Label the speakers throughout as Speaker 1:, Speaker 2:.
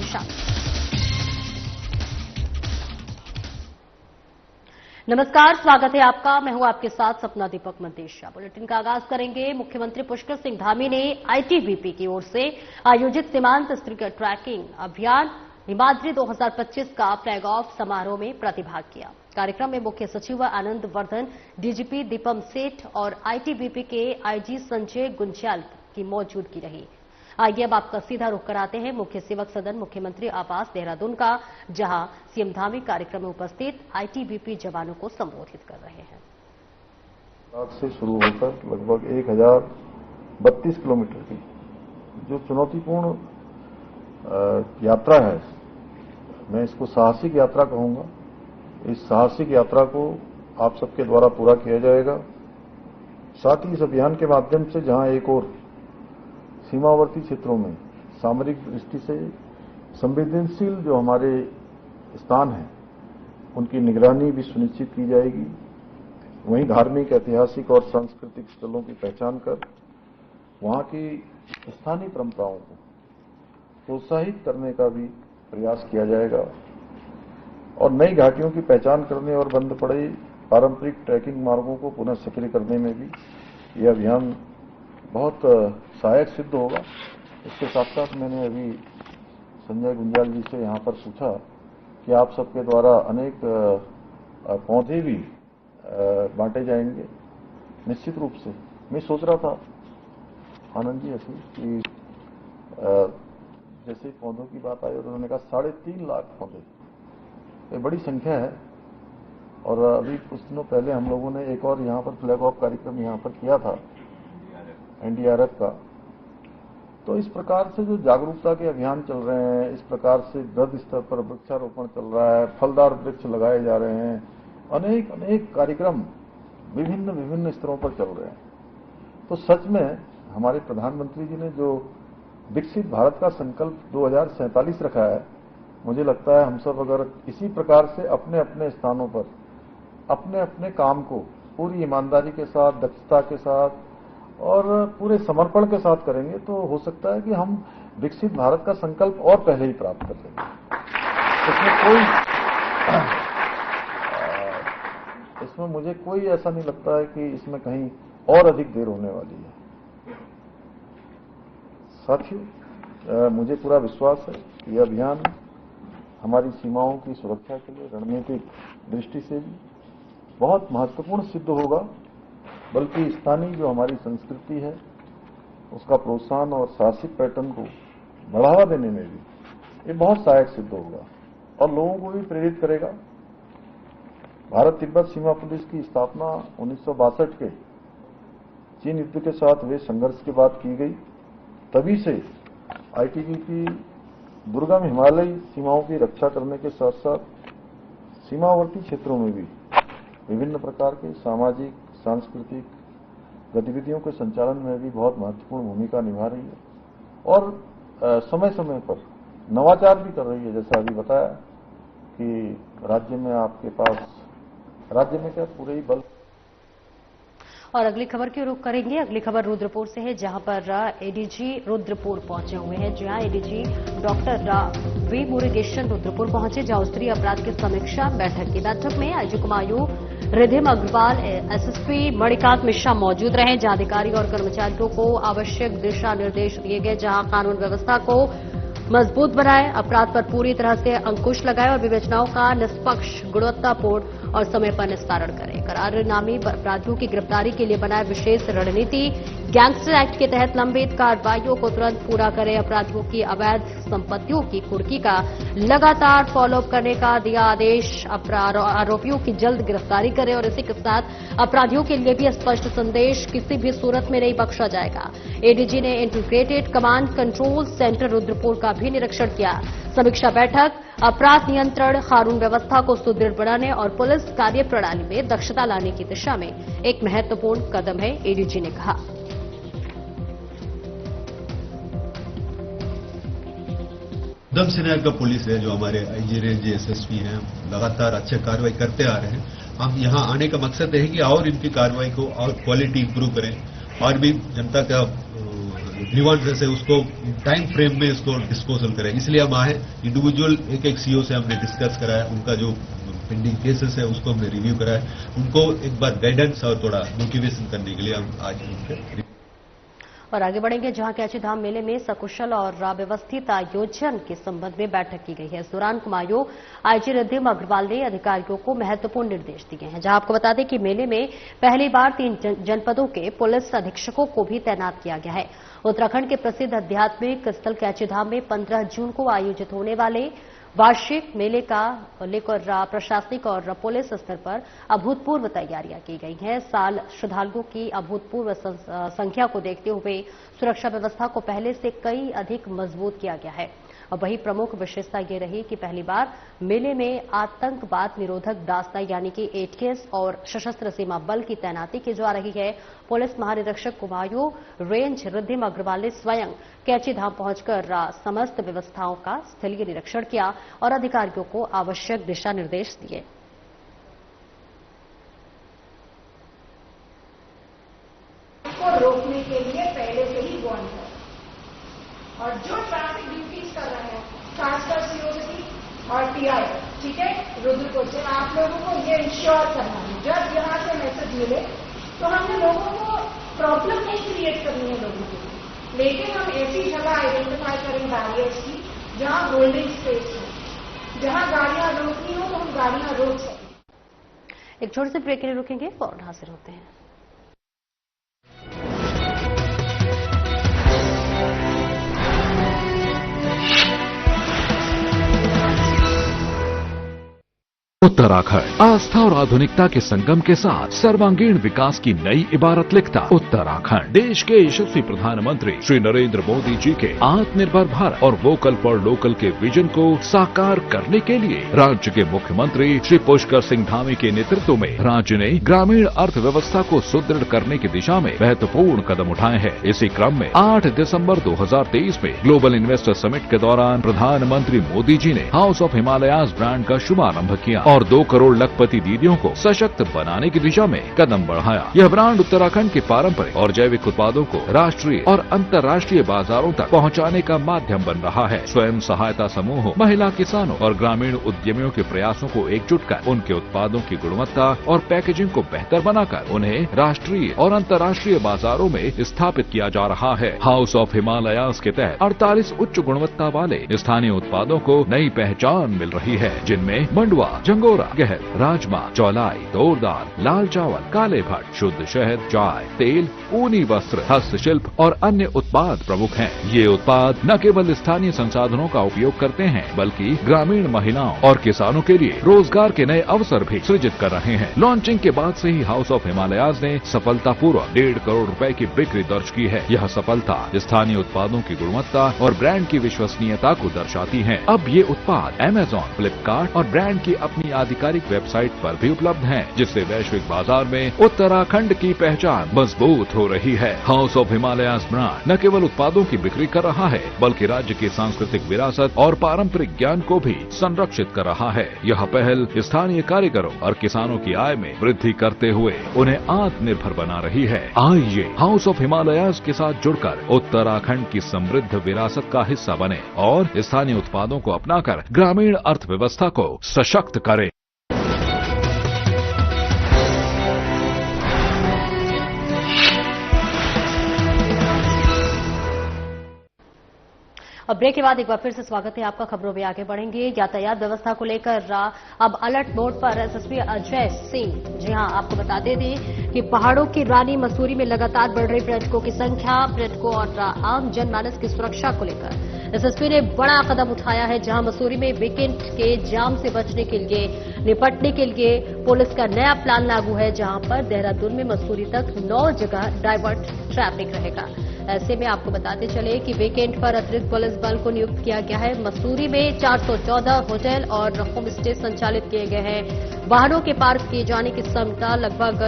Speaker 1: शामिल। नमस्कार, स्वागत है आपका। मैं हूं आपके साथ सपना दीपक मंदेशिया। बुलेटिन का आगाज करेंगे। मुख्यमंत्री पुष्कर सिंह धामी ने आईटीबीपी की ओर से आयोजित सीमांत स्ट्रीट ट्रैकिंग अभियान हिमाद्री 2025 का फ्लैग ऑफ समारोह में प्रतिभाग किया। कार्यक्रम में मुख्य सचिव आनंद वर्धन, डीजीपी दीपम सेठ और आईटीबीपी के आईजी संजय गुंज्याल की मौजूदगी रही। आइए अब आपका सीधा रुख कराते हैं मुख्य सेवक सदन मुख्यमंत्री आवास देहरादून का, जहां सीएम धामी कार्यक्रम में उपस्थित आईटीबीपी जवानों को संबोधित कर रहे हैं।
Speaker 2: आज से शुरू होकर लगभग 1032 किलोमीटर की जो चुनौतीपूर्ण यात्रा है, मैं इसको साहसिक यात्रा कहूंगा। इस साहसिक यात्रा को आप सबके द्वारा पूरा किया जाएगा। साथ ही इस अभियान के माध्यम से जहां एक और सीमावर्ती क्षेत्रों में सामरिक दृष्टि से संवेदनशील जो हमारे स्थान हैं, उनकी निगरानी भी सुनिश्चित की जाएगी। वहीं धार्मिक, ऐतिहासिक और सांस्कृतिक स्थलों की पहचान कर वहां की स्थानीय परंपराओं को प्रोत्साहित करने का भी प्रयास किया जाएगा और नई घाटियों की पहचान करने और बंद पड़े पारंपरिक ट्रैकिंग मार्गों को पुनः सक्रिय करने में भी यह अभियान बहुत सहायक सिद्ध होगा। इसके साथ साथ मैंने अभी संजय गुंज्याल जी से यहाँ पर पूछा कि आप सबके द्वारा अनेक पौधे भी बांटे जाएंगे। निश्चित रूप से मैं सोच रहा था आनंद जी ऐसी कि जैसे पौधों की बात आई और उन्होंने कहा 3.5 लाख पौधे, ये बड़ी संख्या है। और अभी कुछ दिनों पहले हम लोगों ने एक और यहाँ पर फ्लैग ऑफ कार्यक्रम यहाँ पर किया था एनडीआरएफ का। तो इस प्रकार से जो जागरूकता के अभियान चल रहे हैं, इस प्रकार से वृहद स्तर पर वृक्षारोपण चल रहा है, फलदार वृक्ष लगाए जा रहे हैं, अनेक अनेक कार्यक्रम विभिन्न स्तरों पर चल रहे हैं। तो सच में हमारे प्रधानमंत्री जी ने जो विकसित भारत का संकल्प 2047 रखा है, मुझे लगता है हम सब अगर इसी प्रकार से अपने अपने स्थानों पर अपने अपने काम को पूरी ईमानदारी के साथ, दक्षता के साथ और पूरे समर्पण के साथ करेंगे तो हो सकता है कि हम विकसित भारत का संकल्प और पहले ही प्राप्त कर लेंगे। इसमें मुझे कोई ऐसा नहीं लगता है कि इसमें कहीं और अधिक देर होने वाली है। साथियों, मुझे पूरा विश्वास है कि यह अभियान हमारी सीमाओं की सुरक्षा के लिए रणनीतिक दृष्टि से भी बहुत महत्वपूर्ण सिद्ध होगा, बल्कि स्थानीय जो हमारी संस्कृति है उसका प्रोत्साहन और साहसिक पर्यटन को बढ़ावा देने में भी ये बहुत सहायक सिद्ध होगा और लोगों को भी प्रेरित करेगा। भारत तिब्बत सीमा पुलिस की स्थापना 1962 के चीन युद्ध के साथ हुए संघर्ष के बाद की गई। तभी से आईटीबीपी दुर्गम हिमालयी सीमाओं की रक्षा करने के साथ साथ सीमावर्ती क्षेत्रों में भी विभिन्न प्रकार के सामाजिक, सांस्कृतिक गतिविधियों के संचालन में भी बहुत महत्वपूर्ण भूमिका निभा रही है और समय समय पर नवाचार भी कर रही है। जैसा अभी बताया कि राज्य में आपके पास क्या पूरे ही बल।
Speaker 1: और अगली खबर की रुख करेंगे। अगली खबर रुद्रपुर से है, जहां पर एडीजी रुद्रपुर पहुंचे हुए हैं। जहां ADG doctor V Murugesan Rudrapur पहुंचे, जहां स्तरीय अपराध की समीक्षा बैठक की। बैठक में आईजी कुमायूं रिधिम अग्रवाल, एसएसपी मणिकांत मिश्रा मौजूद रहे, जहां अधिकारी और कर्मचारियों को आवश्यक दिशा निर्देश दिए गए, जहां कानून व्यवस्था को मजबूत बनाए, अपराध पर पूरी तरह से अंकुश लगाए और विवेचनाओं का निष्पक्ष, गुणवत्तापूर्ण और समय पर निस्तारण करें। करार नामी अपराधियों की गिरफ्तारी के लिए बनाए विशेष रणनीति, गैंगस्टर एक्ट के तहत लंबित कार्रवाइयों को तुरंत पूरा करें, अपराधियों की अवैध संपत्तियों की कुर्की का लगातार फॉलोअप करने का दिया आदेश, आरोपियों की जल्द गिरफ्तारी करें और इसी के साथ अपराधियों के लिए भी स्पष्ट संदेश, किसी भी सूरत में नहीं बख्शा जाएगा। एडीजी ने integrated command control centre Rudrapur का भी निरीक्षण किया। समीक्षा बैठक अपराध नियंत्रण, कानून व्यवस्था को सुदृढ़ बनाने और पुलिस कार्य प्रणाली में दक्षता लाने की दिशा में एक महत्वपूर्ण कदम है, एडीजी ने कहा।
Speaker 3: दम सेना का पुलिस है, जो हमारे आईजी रेंज एसएसपी हैं, लगातार अच्छे कार्रवाई करते आ रहे हैं। हम यहां आने का मकसद है कि और इनकी कार्रवाई को और क्वालिटी इंप्रूव करें और भी जनता का ग्रीवांसेस है उसको टाइम फ्रेम में इसको डिस्पोजल करें। इसलिए हम आए, इंडिविजुअल एक एक सीओ से हमने डिस्कस कराया, उनका जो पेंडिंग केसेस है उसको हमने रिव्यू कराया, उनको एक बार गाइडेंस और थोड़ा मोटिवेशन करने के लिए हम आज उनके।
Speaker 1: और आगे बढ़ेंगे, जहां कैची धाम मेले में सकुशल और व्यवस्थित आयोजन के संबंध में बैठक की गई है। इस दौरान कुमायूं आईजी रिद्धिम अग्रवाल ने अधिकारियों को महत्वपूर्ण निर्देश दिए हैं। जहां आपको बता दें कि मेले में पहली बार 3 जनपदों के पुलिस अधीक्षकों को भी तैनात किया गया है। उत्तराखंड के प्रसिद्ध आध्यात्मिक स्थल कैची धाम में 15 जून को आयोजित होने वाले वार्षिक मेले का लेकर प्रशासनिक और पुलिस स्तर पर अभूतपूर्व तैयारियां की गई हैं। साल श्रद्धालुओं की अभूतपूर्व संख्या को देखते हुए सुरक्षा व्यवस्था को पहले से कई अधिक मजबूत किया गया है। और वही प्रमुख विशेषता ये रही कि पहली बार मेले में आतंकवाद निरोधक दास्ता यानी कि एटीएस और सशस्त्र सीमा बल की तैनाती की जा रही है। पुलिस महानिरीक्षक कुमायूं रेंज रिद्धिम अग्रवाल ने स्वयं कैची धाम पहुंचकर समस्त व्यवस्थाओं का स्थलीय निरीक्षण किया और अधिकारियों को आवश्यक दिशा निर्देश दिए।
Speaker 4: को रोकने के लिए पहले से ही वार्न है और जो ट्रैफिक ड्यूटीज कर रहे हैं खासकर सीओसी और टीआई, ठीक है, रुद्रपुर से आप लोगों को ये इंश्योर करना है जब यहाँ से मैसेज मिले तो हमने लोगों को प्रॉब्लम नहीं क्रिएट करनी है लोगों के लिए, लेकिन हम ऐसी जगह आइडेंटिफाई करें बैरियर्स की जहाँ होल्डिंग स्पेस हो, जहाँ गाड़ियां रोकनी हो तो हम गाड़ियां रोक सकें।
Speaker 1: एक छोटे से ब्रेक के लिए रुकेंगे और हाजिर होते हैं।
Speaker 5: उत्तराखंड आस्था और आधुनिकता के संगम के साथ सर्वांगीण विकास की नई इबारत लिखता उत्तराखंड देश के यशस्वी प्रधानमंत्री श्री नरेंद्र मोदी जी के आत्मनिर्भर भारत और वोकल फॉर लोकल के विजन को साकार करने के लिए राज्य के मुख्यमंत्री श्री पुष्कर सिंह धामी के नेतृत्व में राज्य ने ग्रामीण अर्थव्यवस्था को सुदृढ़ करने की दिशा में महत्वपूर्ण कदम उठाए हैं। इसी क्रम में 8 दिसंबर 2023 में ग्लोबल इन्वेस्टर समिट के दौरान प्रधानमंत्री मोदी जी ने हाउस ऑफ हिमालयाज ब्रांड का शुभारंभ किया और 2 करोड़ लखपति दीदियों को सशक्त बनाने की दिशा में कदम बढ़ाया। यह ब्रांड उत्तराखंड के पारंपरिक और जैविक उत्पादों को राष्ट्रीय और अंतर्राष्ट्रीय बाजारों तक पहुंचाने का माध्यम बन रहा है। स्वयं सहायता समूहों, महिला किसानों और ग्रामीण उद्यमियों के प्रयासों को एकजुट कर उनके उत्पादों की गुणवत्ता और पैकेजिंग को बेहतर बनाकर उन्हें राष्ट्रीय और अंतर्राष्ट्रीय बाजारों में स्थापित किया जा रहा है। हाउस ऑफ हिमालयाज के तहत 48 उच्च गुणवत्ता वाले स्थानीय उत्पादों को नई पहचान मिल रही है, जिनमें मंडुआ, जंगोरा, गहर, राजमा, चौलाई, तोर दाल, लाल चावल, काले भट्ट, शुद्ध शहद, चाय, तेल, ऊनी वस्त्र, हस्तशिल्प और अन्य उत्पाद प्रमुख हैं। ये उत्पाद न केवल स्थानीय संसाधनों का उपयोग करते हैं बल्कि ग्रामीण महिलाओं और किसानों के लिए रोजगार के नए अवसर भी सृजित कर रहे हैं। लॉन्चिंग के बाद से ही हाउस ऑफ हिमालयाज ने सफलतापूर्वक 1.5 करोड़ रुपए की बिक्री दर्ज की है। यह सफलता स्थानीय उत्पादों की गुणवत्ता और ब्रांड की विश्वसनीयता को दर्शाती है। अब ये उत्पाद अमेजॉन, फ्लिपकार्ट और ब्रांड की अपनी आधिकारिक वेबसाइट पर भी उपलब्ध हैं, जिससे वैश्विक बाजार में उत्तराखंड की पहचान मजबूत हो रही है। हाउस ऑफ हिमालयाज ब्रांड न केवल उत्पादों की बिक्री कर रहा है बल्कि राज्य की सांस्कृतिक विरासत और पारंपरिक ज्ञान को भी संरक्षित कर रहा है। यह पहल स्थानीय कारीगरों और किसानों की आय में वृद्धि करते हुए उन्हें आत्मनिर्भर बना रही है। आइए हाउस ऑफ हिमालयाज के साथ जुड़कर उत्तराखंड की समृद्ध विरासत का हिस्सा बने और स्थानीय उत्पादों को अपनाकर ग्रामीण अर्थव्यवस्था को सशक्त करें।
Speaker 1: अब ब्रेक के बाद एक बार फिर से स्वागत है आपका। खबरों में आगे बढ़ेंगे। यातायात व्यवस्था को लेकर अब अलर्ट मोड पर एसएसपी अजय सिंह। जी हां, आपको बताते थे कि पहाड़ों की रानी मसूरी में लगातार बढ़ रही पर्यटकों की संख्या, पर्यटकों और आम जनमानस की सुरक्षा को लेकर एसएसपी ने बड़ा कदम उठाया है। जहां मसूरी में वीकेंड के जाम से बचने के लिए, निपटने के लिए पुलिस का नया प्लान लागू है, जहां पर देहरादून में मसूरी तक 9 जगह डाइवर्ट ट्रैफिक रहेगा। ऐसे में आपको बताते चले कि वीकेंड पर अतिरिक्त पुलिस बल को नियुक्त किया गया है। मसूरी में 414 होटल और होम स्टे संचालित किए गए हैं। वाहनों के पार्क किए जाने की क्षमता लगभग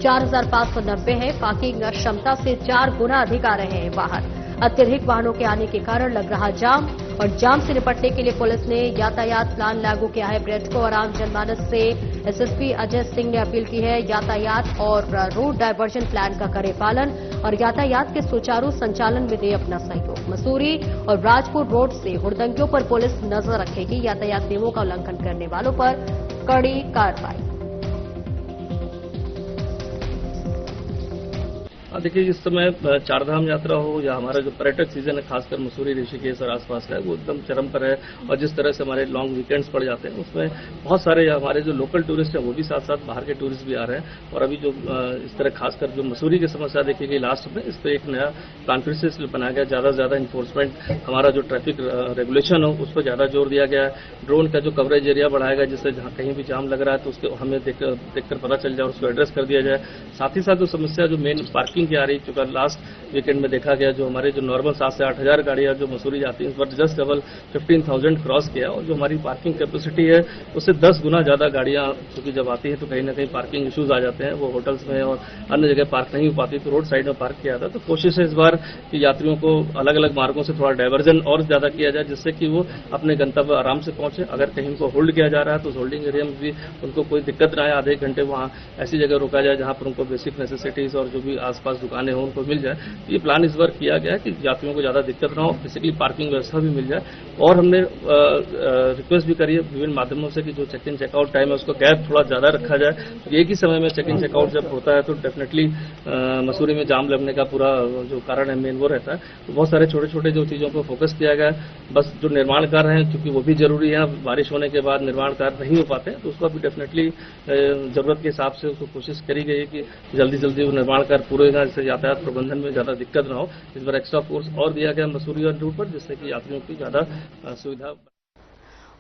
Speaker 1: 4590 है। पार्किंग क्षमता से 4 गुना अधिक आ रहे हैं वाहन। अत्यधिक वाहनों के आने के कारण लग रहा जाम, और जाम से निपटने के लिए पुलिस ने यातायात प्लान लागू किया है। पर्यटकों और आम जनमानस से एसएसपी अजय सिंह ने अपील की है, यातायात और रोड डायवर्जन प्लान का करे पालन और यातायात के सुचारू संचालन में दे अपना सहयोग। मसूरी और राजपुर रोड से हुड़दंगियों पर पुलिस नजर रखेगी, यातायात नियमों का उल्लंघन करने वालों पर कड़ी कार्रवाई।
Speaker 6: देखिए, इस समय चारधाम यात्रा हो या हमारा जो पर्यटक सीजन है, खासकर मसूरी, ऋषिकेश और आसपास का है, वो एकदम चरम पर है। और जिस तरह से हमारे लॉन्ग वीकेंड्स पड़ जाते हैं, उसमें बहुत सारे हमारे जो लोकल टूरिस्ट हैं वो भी साथ साथ बाहर के टूरिस्ट भी आ रहे हैं। और अभी जो इस तरह खासकर जो मसूरी की समस्या देखी गई लास्ट में, इस पर एक नया प्लान फिर से बनाया गया। ज्यादा से ज्यादा इन्फोर्समेंट, हमारा जो ट्रैफिक रेगुलेशन हो उस पर ज्यादा जोर दिया गया है। ड्रोन का जो कवरेज एरिया बढ़ाया गया, जिससे जहां कहीं भी जाम लग रहा है तो उसको हमें देखकर पता चल जाए और उसको एड्रेस कर दिया जाए। साथ ही साथ जो समस्या जो मेन पार्किंग की आ रही, चूंकि लास्ट वीकेंड में देखा गया, जो हमारे जो नॉर्मल 7 से 8 हजार गाड़ियां जो मसूरी जाती हैं, इस बार जस्ट डबल 15,000 क्रॉस किया। और जो हमारी पार्किंग कैपेसिटी है उससे 10 गुना ज्यादा गाड़ियां चूंकि जब आती हैं तो कहीं ना कहीं पार्किंग इश्यूज आ जाते हैं, वो होटल्स में और अन्य जगह पार्क नहीं हो पाती, तो रोड साइड में पार्क किया था। तो कोशिश है इस बार कि यात्रियों को अलग अलग मार्गों से थोड़ा डायवर्जन और ज्यादा किया जाए, जिससे कि वो अपने गंतव्य आराम से पहुंचे। अगर कहीं को होल्ड किया जा रहा है तो होल्डिंग एरिया में भी उनको कोई दिक्कत ना आए, आधे घंटे वहां ऐसी जगह रोका जाए जहां पर उनको बेसिक नेसेसिटीज और जो भी आसपास दुकानें हो उनको मिल जाए। ये प्लान इस बार किया गया है कि यात्रियों को ज्यादा दिक्कत ना हो, बेसिकली पार्किंग व्यवस्था भी मिल जाए। और हमने रिक्वेस्ट भी करी है विभिन्न माध्यमों से कि जो चेक इन चेकआउट टाइम है उसको गैप थोड़ा ज्यादा रखा जाए। तो एक ही समय में चेक इन चेकआउट जब होता है तो डेफिनेटली मसूरी में जाम लगने का पूरा जो कारण है मेन वो रहता है। तो बहुत सारे छोटे छोटे जो चीजों को फोकस किया गया है। बस जो निर्माण कार्य हैं क्योंकि वो भी जरूरी है, बारिश होने के बाद निर्माण कार्य नहीं हो पाते तो उसको भी डेफिनेटली जरूरत के हिसाब से उसको कोशिश करी गई है कि जल्दी जल्दी वो निर्माण कार्य पूरे होगा, जिससे यातायात प्रबंधन में ज्यादा दिक्कत न हो। इस बार एक्स्ट्रा फोर्स और दिया गया मसूरी और रूट पर, जिससे कि यात्रियों की ज्यादा सुविधा।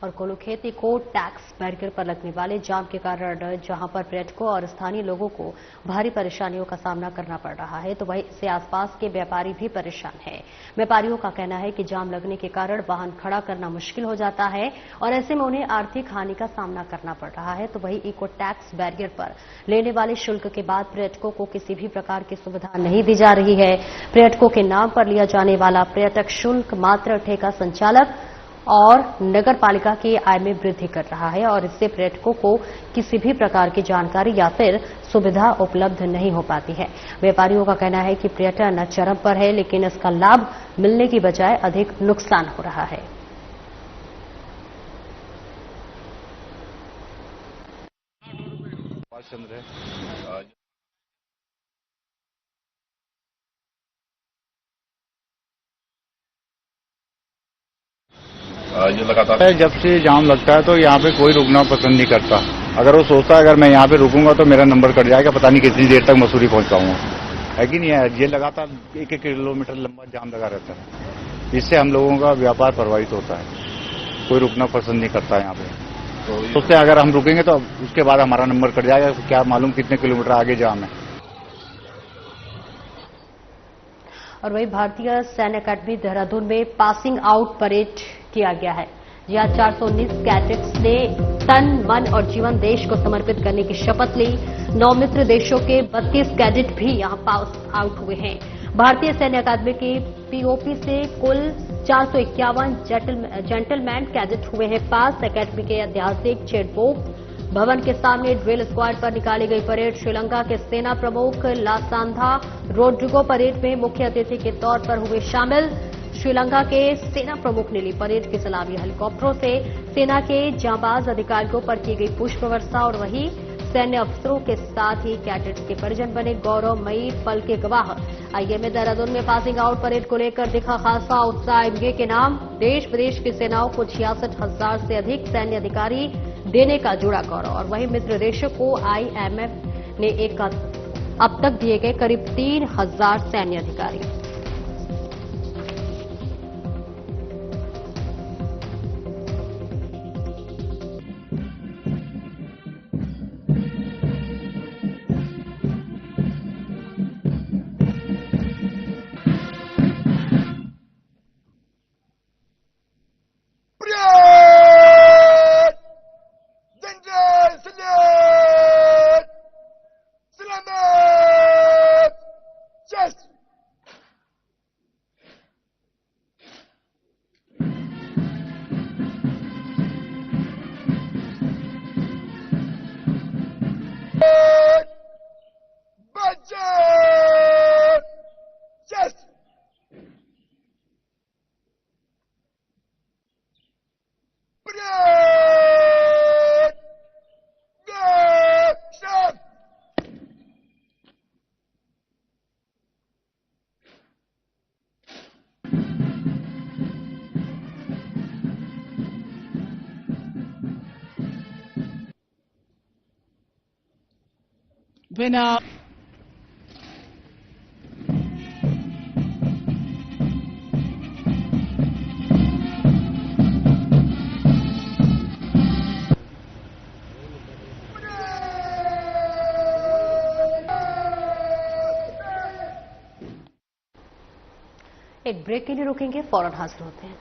Speaker 1: और कोलूखेती को टैक्स बैरियर पर लगने वाले जाम के कारण जहां पर पर्यटकों और स्थानीय लोगों को भारी परेशानियों का सामना करना पड़ रहा है, तो वहीं इससे आसपास के व्यापारी भी परेशान हैं। व्यापारियों का कहना है कि जाम लगने के कारण वाहन खड़ा करना मुश्किल हो जाता है और ऐसे में उन्हें आर्थिक हानि का सामना करना पड़ रहा है। तो वहीं इको टैक्स बैरियर पर लेने वाले शुल्क के बाद पर्यटकों को किसी भी प्रकार की सुविधा नहीं दी जा रही है। पर्यटकों के नाम पर लिया जाने वाला पर्यटक शुल्क मात्र ठेका संचालक और नगर पालिका की आय में वृद्धि कर रहा है और इससे पर्यटकों को किसी भी प्रकार की जानकारी या फिर सुविधा उपलब्ध नहीं हो पाती है। व्यापारियों का कहना है कि पर्यटन चरम पर है, लेकिन इसका लाभ मिलने की बजाय अधिक नुकसान हो रहा है।
Speaker 7: ये लगातार जब से जाम लगता है तो यहाँ पे कोई रुकना पसंद नहीं करता। अगर वो सोचता है अगर मैं यहाँ पे रुकूंगा तो मेरा नंबर कट जाएगा, पता नहीं कितनी देर तक मसूरी पहुंच पाऊंगा, है कि नहीं है। ये लगातार 1-1 किलोमीटर लंबा जाम लगा रहता है, इससे हम लोगों का व्यापार प्रभावित होता है। कोई रुकना पसंद नहीं करता यहाँ पे। तो सोचते हैं अगर हम रुकेंगे तो उसके बाद हमारा नंबर कट जाएगा, क्या मालूम कितने किलोमीटर आगे जाम है।
Speaker 1: और वही भारतीय सैन्य अकादमी देहरादून में पासिंग आउट परेड किया गया है। यहाँ 419 कैडेट्स ने तन, मन और जीवन देश को समर्पित करने की शपथ ली। 9 मित्र देशों के 32 कैडेट भी यहाँ पास आउट हुए हैं। भारतीय सैन्य अकादमी के पीओपी से कुल 451 जेंटलमैन कैडेट हुए हैं पास। अकादमी के ऐतिहासिक चेडबोक भवन के सामने ड्रिल स्क्वाड पर निकाली गई परेड श्रीलंका के सेना प्रमुख लासांधा रोड्रिगो परेड में मुख्य अतिथि के तौर पर हुए शामिल। श्रीलंका के सेना प्रमुख ने ली परेड की सलामी। हेलीकॉप्टरों से सेना के जांबाज अधिकारियों पर की गई पुष्प वर्षा और वहीं सैन्य अफसरों के साथ ही कैडेट्स के परिजन बने गौरवमयी पल के गवाह। आईएमए देहरादून में पासिंग आउट परेड को लेकर दिखा खासा उत्साह। एमगे के नाम देश विदेश की सेनाओं को 66,000 से अधिक सैन्य अधिकारी देने का जुड़ा गौरव। और वहीं मित्र देशों को आईएमएफ ने अब तक दिए गए करीब 3,000 सैन्य अधिकारी।
Speaker 8: Winner.
Speaker 1: एक ब्रेक के लिए रुकेंगे, फौरन हाजिर होते हैं।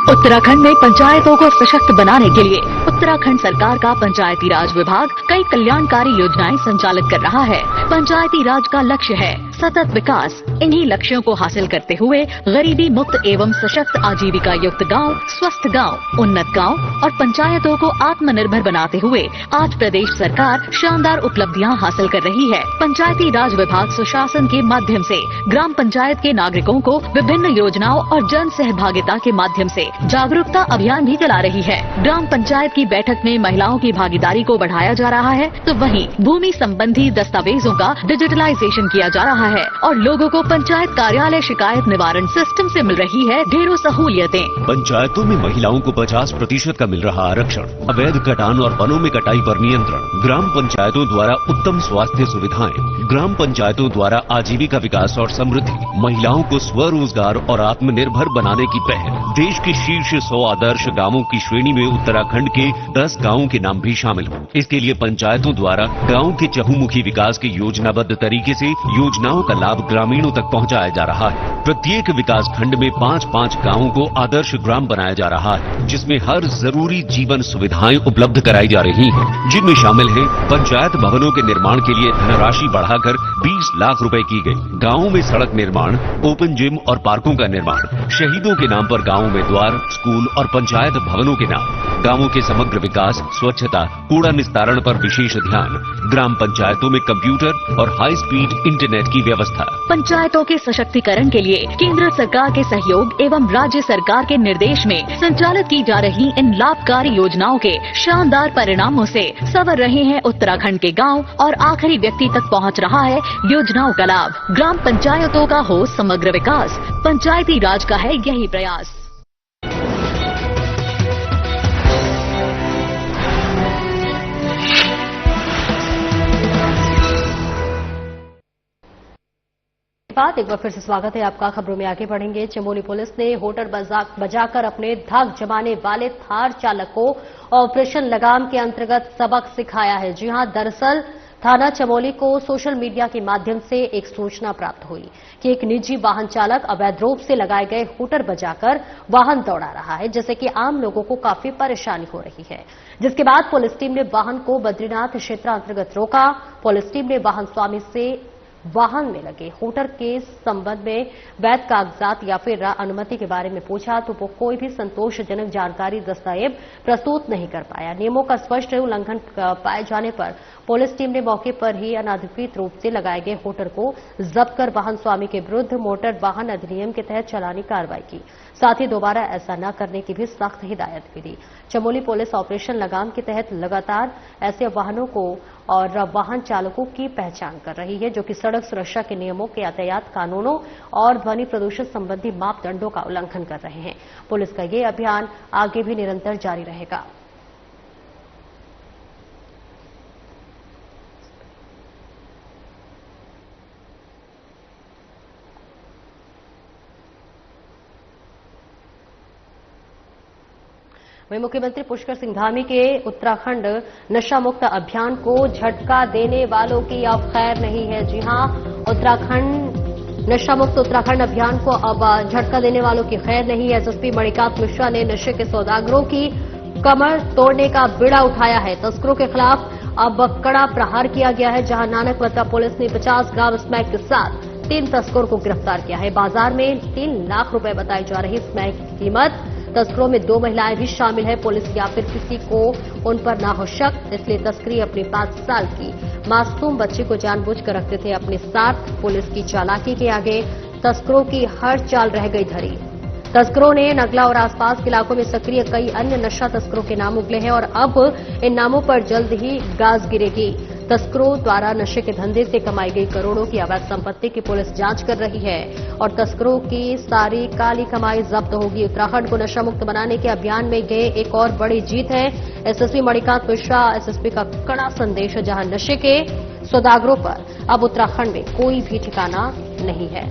Speaker 9: उत्तराखंड में पंचायतों को सशक्त बनाने के लिए उत्तराखंड सरकार का पंचायती राज विभाग कई कल्याणकारी योजनाएं संचालित कर रहा है। पंचायती राज का लक्ष्य है सतत विकास। इन्हीं लक्ष्यों को हासिल करते हुए गरीबी मुक्त एवं सशक्त आजीविका युक्त गांव, स्वस्थ गांव, उन्नत गांव और पंचायतों को आत्मनिर्भर बनाते हुए आज प्रदेश सरकार शानदार उपलब्धियां हासिल कर रही है। पंचायती राज विभाग सुशासन के माध्यम से ग्राम पंचायत के नागरिकों को विभिन्न योजनाओं और जन सहभागिता के माध्यम से जागरूकता अभियान भी चला रही है। ग्राम पंचायत की बैठक में महिलाओं की भागीदारी को बढ़ाया जा रहा है, तो वहीं भूमि संबंधी दस्तावेजों का डिजिटलाइजेशन किया जा रहा है और लोगों को पंचायत कार्यालय शिकायत निवारण सिस्टम से मिल रही है ढेरों सहूलियतें।
Speaker 10: पंचायतों में महिलाओं को 50% का मिल रहा आरक्षण, अवैध कटान और वनों में कटाई पर नियंत्रण, ग्राम पंचायतों द्वारा उत्तम स्वास्थ्य सुविधाएं, ग्राम पंचायतों द्वारा आजीविका विकास और समृद्धि, महिलाओं को स्वरोजगार और आत्मनिर्भर बनाने की पहल। देश के शीर्ष 100 आदर्श गांवों की श्रेणी में उत्तराखंड के 10 गांवों के नाम भी शामिल हों। इसके लिए पंचायतों द्वारा गांव के चहुमुखी विकास के योजनाबद्ध तरीके से योजनाओं का लाभ ग्रामीणों तक पहुंचाया जा रहा है। प्रत्येक विकास खंड में 5-5 गांवों को आदर्श ग्राम बनाया जा रहा है, जिसमें हर जरूरी जीवन सुविधाएं उपलब्ध कराई जा रही हैं, जिनमें शामिल है पंचायत भवनों के निर्माण के लिए धनराशि बढ़ाकर 20 लाख रुपए की गई। गाँवों में सड़क निर्माण, ओपन जिम और पार्कों का निर्माण, शहीदों के नाम पर गाँवों में द्वार, स्कूल और पंचायत भवनों के नाम, गाँवों के समग्र विकास, स्वच्छता, कूड़ा निस्तारण पर विशेष ध्यान, ग्राम पंचायतों में कंप्यूटर और हाई स्पीड इंटरनेट की व्यवस्था।
Speaker 9: पंचायतों के सशक्तिकरण के लिए केंद्र सरकार के सहयोग एवं राज्य सरकार के निर्देश में संचालित की जा रही इन लाभकारी योजनाओं के शानदार परिणामों से संवर रहे हैं उत्तराखंड के गांव और आखिरी व्यक्ति तक पहुंच रहा है योजनाओं का लाभ। ग्राम पंचायतों का हो समग्र विकास, पंचायती राज का है यही प्रयास।
Speaker 1: एक बार फिर से स्वागत है आपका। खबरों में आगे बढ़ेंगे। चमोली पुलिस ने होटल बजाकर अपने धाक जमाने वाले थार चालक को ऑपरेशन लगाम के अंतर्गत सबक सिखाया है। जी हां, दरअसल थाना चमोली को सोशल मीडिया के माध्यम से एक सूचना प्राप्त हुई कि एक निजी वाहन चालक अवैध रूप से लगाए गए हूटर बजाकर वाहन दौड़ा रहा है, जिससे कि आम लोगों को काफी परेशानी हो रही है। जिसके बाद पुलिस टीम ने वाहन को बद्रीनाथ क्षेत्र अंतर्गत रोका। पुलिस टीम ने वाहन स्वामी से वाहन में लगे हूटर के संबंध में वैध कागजात या फिर अनुमति के बारे में पूछा, तो वो कोई भी संतोषजनक जानकारी दस्तावेज प्रस्तुत नहीं कर पाया। नियमों का स्पष्ट उल्लंघन पाए जाने पर पुलिस टीम ने मौके पर ही अनाधिकृत रूप से लगाए गए होटर को जब्त कर वाहन स्वामी के विरुद्ध मोटर वाहन अधिनियम के तहत चालानी कार्रवाई की। साथ ही दोबारा ऐसा न करने की भी सख्त हिदायत भी दी। चमोली पुलिस ऑपरेशन लगाम के तहत लगातार ऐसे वाहनों को और वाहन चालकों की पहचान कर रही है जो कि सड़क सुरक्षा के नियमों के यातायात कानूनों और ध्वनि प्रदूषण संबंधी मापदंडों का उल्लंघन कर रहे हैं। पुलिस का ये अभियान आगे भी निरंतर जारी रहेगा। वहीं मुख्यमंत्री पुष्कर सिंह धामी के उत्तराखंड नशा मुक्त अभियान को झटका देने वालों की अब खैर नहीं है। जी हां, उत्तराखंड नशा मुक्त उत्तराखंड अभियान को अब झटका देने वालों की खैर नहीं है। एसएसपी मणिकांत मिश्रा ने नशे के सौदागरों की कमर तोड़ने का बीड़ा उठाया है। तस्करों के खिलाफ अब कड़ा प्रहार किया गया है, जहां नानकवत्ता पुलिस ने 50 ग्राम स्मैक के साथ 3 तस्करों को गिरफ्तार किया है। बाजार में 3 लाख रुपए बताई जा रही स्मैक की कीमत तस्करों में 2 महिलाएं भी शामिल है। पुलिस या फिर किसी को उन पर ना हो शक, इसलिए तस्करी अपने 5 साल की मासूम बच्ची को जानबूझकर रखते थे अपने साथ। पुलिस की चालाकी के आगे तस्करों की हर चाल रह गई धरी। तस्करों ने नगला और आसपास के इलाकों में सक्रिय कई अन्य नशा तस्करों के नाम उगले हैं और अब इन नामों पर जल्द ही गाज गिरेगी। तस्करों द्वारा नशे के धंधे से कमाई गई करोड़ों की अवैध संपत्ति की पुलिस जांच कर रही है और तस्करों की सारी काली कमाई जब्त होगी। उत्तराखंड को नशा मुक्त बनाने के अभियान में गए एक और बड़ी जीत है। एसएसपी मणिकांत मिश्रा एसएसपी का कड़ा संदेश, जहां नशे के सौदागरों पर अब उत्तराखंड में कोई भी ठिकाना नहीं है।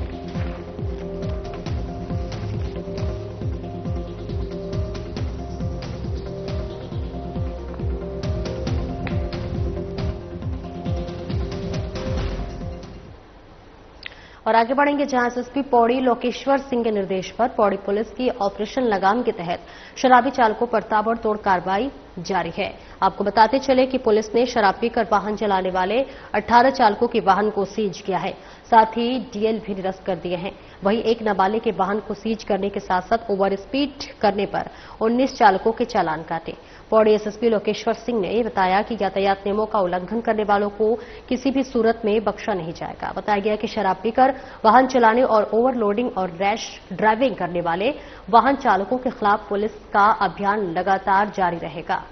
Speaker 1: और आगे बढ़ेंगे जहां एसएसपी पौड़ी लोकेश्वर सिंह के निर्देश पर पौड़ी पुलिस की ऑपरेशन लगाम के तहत शराबी चालकों पर ताबड़तोड़ कार्रवाई जारी है। आपको बताते चले कि पुलिस ने शराब पीकर वाहन चलाने वाले 18 चालकों के वाहन को सीज किया है, साथ ही डीएल भी निरस्त कर दिए हैं। वहीं एक नाबालिग के वाहन को सीज करने के साथ साथ ओवर स्पीड करने पर 19 चालकों के चालान काटे। पौड़ी एसएसपी लोकेश्वर सिंह ने बताया कि यातायात नियमों का उल्लंघन करने वालों को किसी भी सूरत में बख्शा नहीं जाएगा। बताया गया कि शराब पीकर वाहन चलाने और ओवरलोडिंग और रैश ड्राइविंग करने वाले वाहन चालकों के खिलाफ पुलिस का अभियान लगातार जारी रहेगा।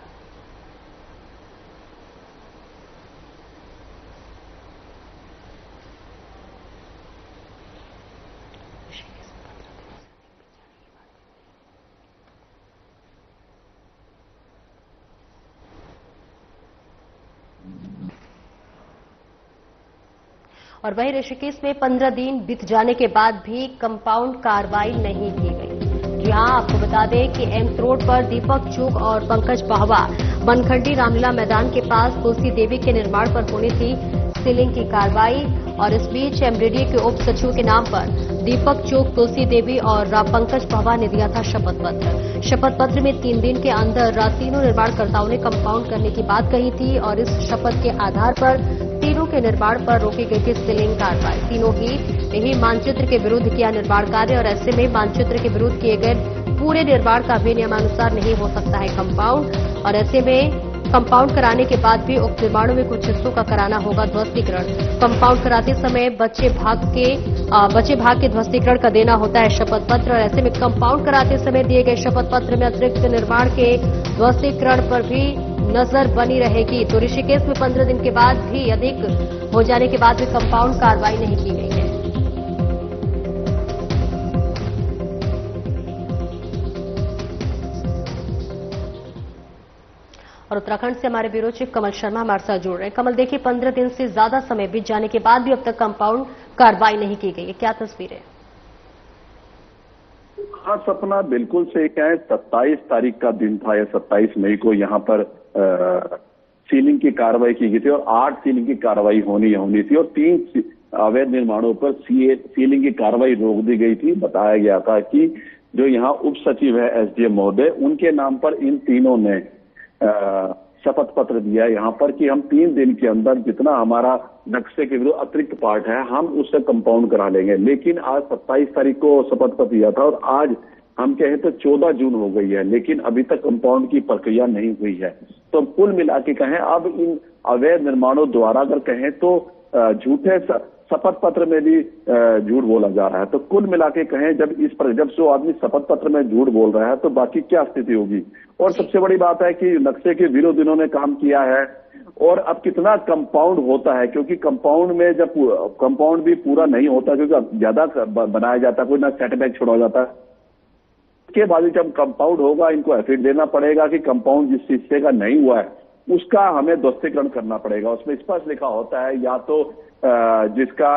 Speaker 1: और वहीं ऋषिकेश में 15 दिन बीत जाने के बाद भी कंपाउंड कार्रवाई नहीं की गई। जी हां, आपको बता दें कि एम्स रोड पर दीपक चौक और पंकज बहवा बनखंडी रामलीला मैदान के पास तुलसी देवी के निर्माण पर होनी थी सीलिंग की कार्रवाई और इस बीच एमडीडीए के उप सचिव के नाम पर दीपक चौक, तुलसी देवी और पंकज बहवा ने दिया था शपथ पत्र। शपथ पत्र में 3 दिन के अंदर तीनों निर्माणकर्ताओं ने कंपाउंड करने की बात कही थी और इस शपथ के आधार पर तीनों के निर्माण पर रोकी गई थी सीलिंग कार्रवाई। तीनों ही यही मानचित्र के विरुद्ध किया निर्माण कार्य और ऐसे में मानचित्र के विरुद्ध किए गए पूरे निर्माण का भी नियमानुसार नहीं हो सकता है कंपाउंड और ऐसे में कंपाउंड कराने के बाद भी उक्त निर्माणों में कुछ हिस्सों का कराना होगा ध्वस्तीकरण। कंपाउंड कराते समय बचे भाग के ध्वस्तीकरण का देना होता है शपथ पत्र और ऐसे में कंपाउंड कराते समय दिए गए शपथ पत्र में अतिरिक्त निर्माण के ध्वस्तीकरण पर भी नजर बनी रहेगी। तो ऋषिकेश में 15 दिन के बाद भी अधिक हो जाने के बाद भी कंपाउंड कार्रवाई नहीं की गई है। और उत्तराखंड से हमारे ब्यूरो चीफ कमल शर्मा हमारे साथ जुड़ रहे हैं। कमल, देखिए 15 दिन से ज्यादा समय बीत जाने के बाद भी अब तक कंपाउंड कार्रवाई नहीं की गई है, क्या तस्वीर है?
Speaker 11: हाँ सपना, बिल्कुल सही कहें। 27 तारीख का दिन था, या 27 मई को यहाँ पर सीलिंग की कार्रवाई की गई थी और 8 सीलिंग की कार्रवाई होनी थी और 3 अवैध निर्माणों पर सीलिंग की कार्रवाई रोक दी गई थी। बताया गया था कि जो यहाँ उप सचिव है एसडीएम महोदय, उनके नाम पर इन तीनों ने शपथ पत्र दिया यहाँ पर कि हम 3 दिन के अंदर जितना हमारा नक्शे के विरुद्ध अतिरिक्त पार्ट है हम उससे कंपाउंड करा लेंगे। लेकिन आज 27 तारीख को शपथ पत्र दिया था और आज हम कहें तो 14 जून हो गई है, लेकिन अभी तक कंपाउंड की प्रक्रिया नहीं हुई है। तो कुल मिला के कहें अब इन अवैध निर्माणों द्वारा अगर कहें तो झूठे शपथ पत्र में भी झूठ बोला जा रहा है। तो कुल मिला के कहें जब जो आदमी शपथ पत्र में झूठ बोल रहा है तो बाकी क्या स्थिति होगी। और सबसे बड़ी बात है कि नक्शे के विरुद्ध इन्होंने काम किया है और अब कितना कंपाउंड होता है, क्योंकि कंपाउंड में जब कंपाउंड भी पूरा नहीं होता क्योंकि ज्यादा बनाया जाता है, कोई ना सेटबैक छोड़ा जाता है। उसके बाद जब कंपाउंड होगा इनको एफिड देना पड़ेगा कि कंपाउंड जिस हिस्से का नहीं हुआ है उसका हमें ध्वस्तीकरण करना पड़ेगा। उसमें स्पष्ट लिखा होता है या तो जिसका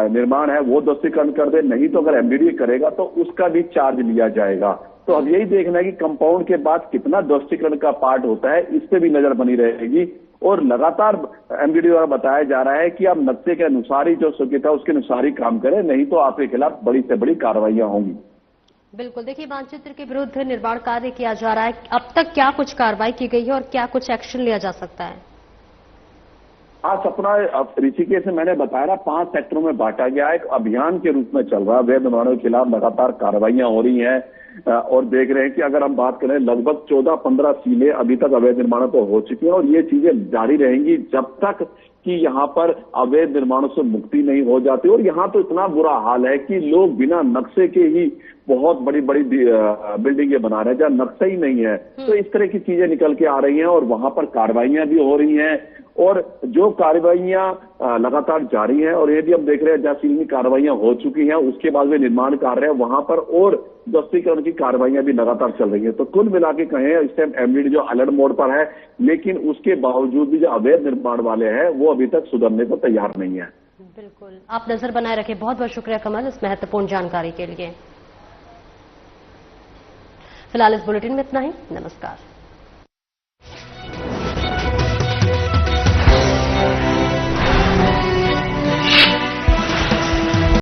Speaker 11: निर्माण है वो ध्वस्तीकरण कर दे, नहीं तो अगर एमडीडीए करेगा तो उसका भी चार्ज लिया जाएगा। तो अब यही देखना है कि कंपाउंड के बाद कितना ध्वस्तीकरण का पार्ट होता है, इस पे भी नजर बनी रहेगी। और लगातार एमडीडीए द्वारा बताया जा रहा है कि आप नक्शे के अनुसार ही जो स्वीकृत है उसके अनुसार ही काम करें, नहीं तो आपके खिलाफ बड़ी से बड़ी कार्रवाइयां होंगी।
Speaker 1: बिल्कुल, देखिए मानचित्र के विरुद्ध निर्माण कार्य किया जा रहा है, अब तक क्या कुछ कार्रवाई की गई है और क्या कुछ एक्शन लिया जा सकता है?
Speaker 11: आज अपना ऋषिकेश से मैंने बताया ना 5 सेक्टरों में बांटा गया, एक अभियान के रूप में चल रहा है। अवैध निर्माणों के खिलाफ लगातार कार्रवाइयां हो रही हैं और देख रहे हैं कि अगर हम बात करें लगभग 14-15 सीलें अभी तक अवैध निर्माणों तो हो चुकी हैं और ये चीजें जारी रहेंगी जब तक कि यहाँ पर अवैध निर्माणों से मुक्ति नहीं हो जाती। और यहाँ तो इतना बुरा हाल है कि लोग बिना नक्शे के ही बहुत बड़ी बड़ी बिल्डिंगें बना रहे हैं जहाँ नक्शा ही नहीं है। तो इस तरह की चीजें निकल के आ रही हैं और वहां पर कार्रवाइयां भी हो रही हैं और जो कार्रवाइयां लगातार जारी हैं और ये भी हम देख रहे हैं जहां सीलिंग कार्रवाइयां हो चुकी हैं उसके बाद वे निर्माण कार्य है वहां पर और ध्वस्तीकरण की कार्रवाइयां भी लगातार चल रही हैं। तो कुल मिला के कहें इस टाइम एमडीडी जो अलर्ट मोड पर है, लेकिन उसके बावजूद भी जो अवैध निर्माण वाले हैं वो अभी तक सुधरने को तैयार नहीं है।
Speaker 1: बिल्कुल, आप नजर बनाए रखें। बहुत बहुत शुक्रिया कमल इस महत्वपूर्ण जानकारी के लिए। फिलहाल इस बुलेटिन में इतना ही। नमस्कार।